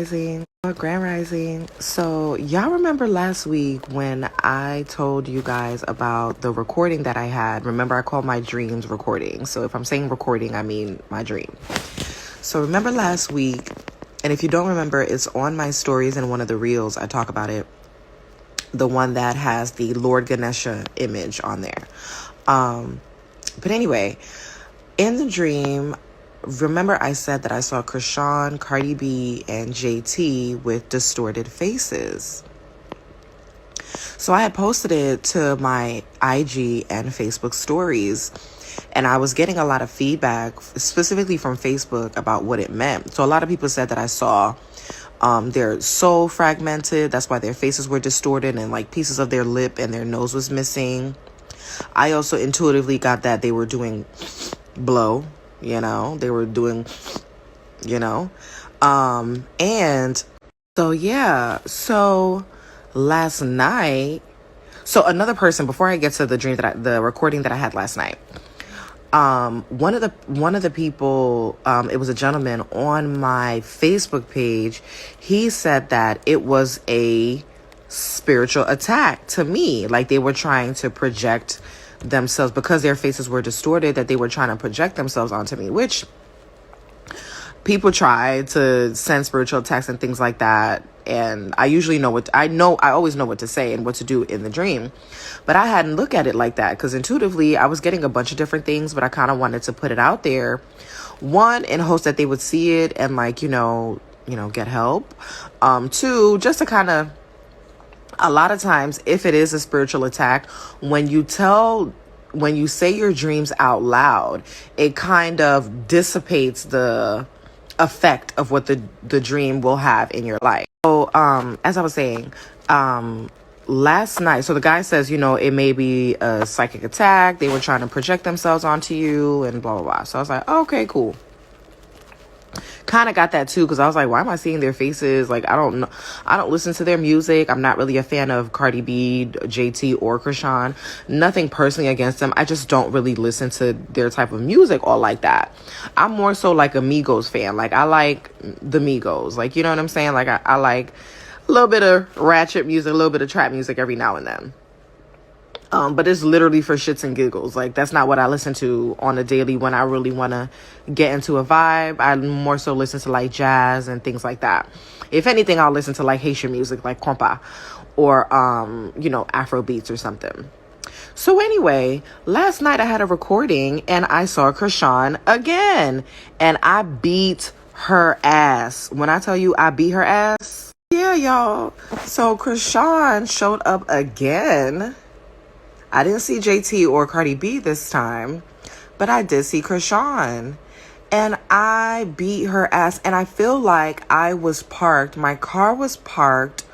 Rising. Grand Rising. So, y'all remember last week when I told you guys about the recording that I had? Remember, I called my dreams recording. So, if I'm saying recording, I mean my dream. So, remember last week, and if you don't remember, it's on my stories in one of the reels. I talk about it. The one that has the Lord Ganesha image on there. But anyway, in the dream, remember I said that I saw Chrisean, Cardi B, and JT with distorted faces. So I had posted it to my IG and Facebook stories, and I was getting a lot of feedback, specifically from Facebook, about what it meant. So a lot of people said that I saw their soul fragmented. That's why their faces were distorted, and like pieces of their lip and their nose was missing. I also intuitively got that they were doing blow. They were doing, and so, yeah. So last night, so another person, before I get to the dream the recording that I had last night, one of the people, it was a gentleman on my Facebook page. He said that it was a spiritual attack to me. Like they were trying to project themselves, because their faces were distorted, that they were trying to project themselves onto me, which people try to send spiritual attacks and things like that. And I usually I always know what to say and what to do in the dream. But I hadn't looked at it like that, because intuitively I was getting a bunch of different things, but I kind of wanted to put it out there. One, in hopes that they would see it and get help. Two, just to kind of, a lot of times, if it is a spiritual attack, when you say your dreams out loud, it kind of dissipates the effect of what the dream will have in your life. So, as I was saying, last night, so the guy says, it may be a psychic attack. They were trying to project themselves onto you and blah, blah, blah. So I was like, okay, cool. Kind of got that too, because I was like, why am I seeing their faces? Like, I don't know. I don't listen to their music. I'm not really a fan of Cardi B, JT, or Chrisean. Nothing personally against them. I just don't really listen to their type of music all like that. I'm more so like a Migos fan. Like, I like the Migos. Like, you know what I'm saying? Like, I like a little bit of ratchet music, a little bit of trap music every now and then. But it's literally for shits and giggles. Like, that's not what I listen to on a daily when I really want to get into a vibe. I more so listen to like jazz and things like that. If anything, I'll listen to like Haitian music, like compa, or Afro beats or something. So anyway, last night I had a recording and I saw Chrisean again, and I beat her ass. When I tell you I beat her ass, yeah, y'all. So Chrisean showed up again. I didn't see JT or Cardi B this time, but I did see Chrisean, and I beat her ass. And I feel like my car was parked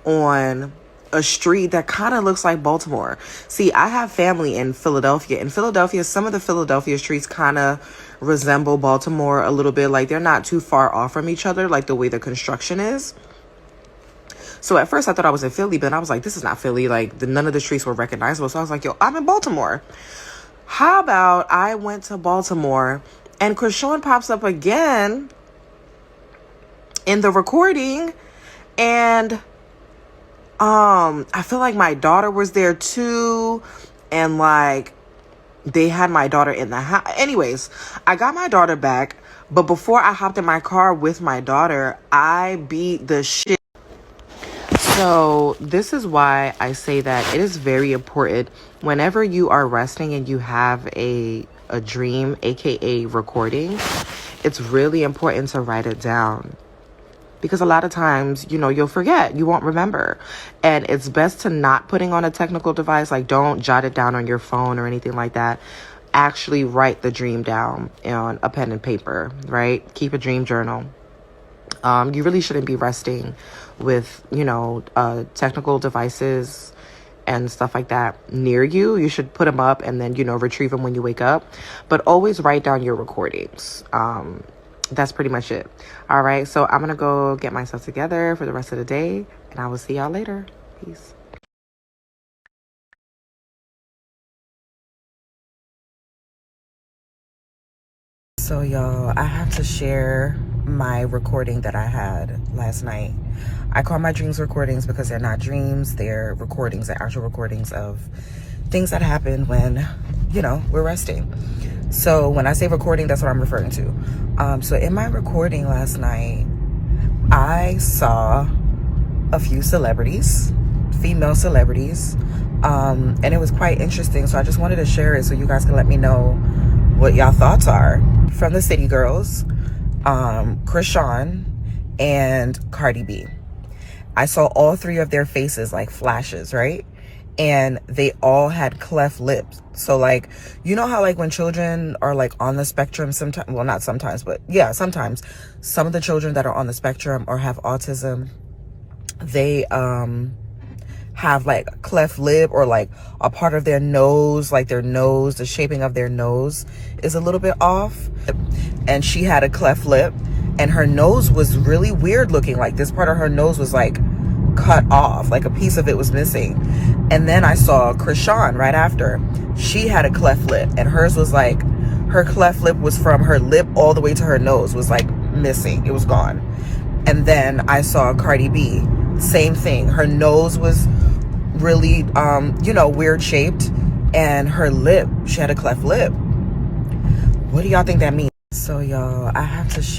on a street that kind of looks like Baltimore. See, I have family in Philadelphia. In Philadelphia, some of the Philadelphia streets kind of resemble Baltimore a little bit. Like, they're not too far off from each other, like the way the construction is. So at first I thought I was in Philly, but I was like, this is not Philly. Like, none of the streets were recognizable. So I was like, yo, I'm in Baltimore. How about I went to Baltimore and Chrisean pops up again in the recording, and I feel like my daughter was there too, and like they had my daughter in the house. Anyways, I got my daughter back, but before I hopped in my car with my daughter, I beat the shit. So this is why I say that it is very important whenever you are resting and you have a dream, aka recording. It's really important to write it down, because a lot of times, you'll forget, you won't remember. And it's best to not putting on a technical device. Like, don't jot it down on your phone or anything like that. Actually write the dream down on a pen and paper, right? Keep a dream journal. You really shouldn't be resting with, technical devices and stuff like that near you. You should put them up and then, retrieve them when you wake up. But always write down your recordings. That's pretty much it. All right. So I'm going to go get myself together for the rest of the day, and I will see y'all later. Peace. So y'all, I have to share my recording that I had last night. I call my dreams recordings because they're not dreams, they're recordings, they're actual recordings of things that happen when, you know, we're resting. So when I say recording, that's what I'm referring to. So in my recording last night, I saw a few celebrities, female celebrities, and it was quite interesting. So I just wanted to share it so you guys can let me know what y'all thoughts are. From the City Girls, Chrisean and Cardi B. I saw all three of their faces like flashes, right? And they all had cleft lips. So like, you know how like when children are like on the spectrum sometimes, well not sometimes, but yeah, sometimes some of the children that are on the spectrum or have autism, they have like a cleft lip, or like a part of their nose, like their nose, the shaping of their nose is a little bit off. And she had a cleft lip, and her nose was really weird looking. Like this part of her nose was like cut off, like a piece of it was missing. And then I saw Chrisean right after. She had a cleft lip, and hers was like, her cleft lip was from her lip all the way to her nose was like missing. It was gone. And then I saw Cardi B, same thing. Her nose was really, you know, weird shaped, and her lip, she had a cleft lip. What do y'all think that means? So y'all, I have to share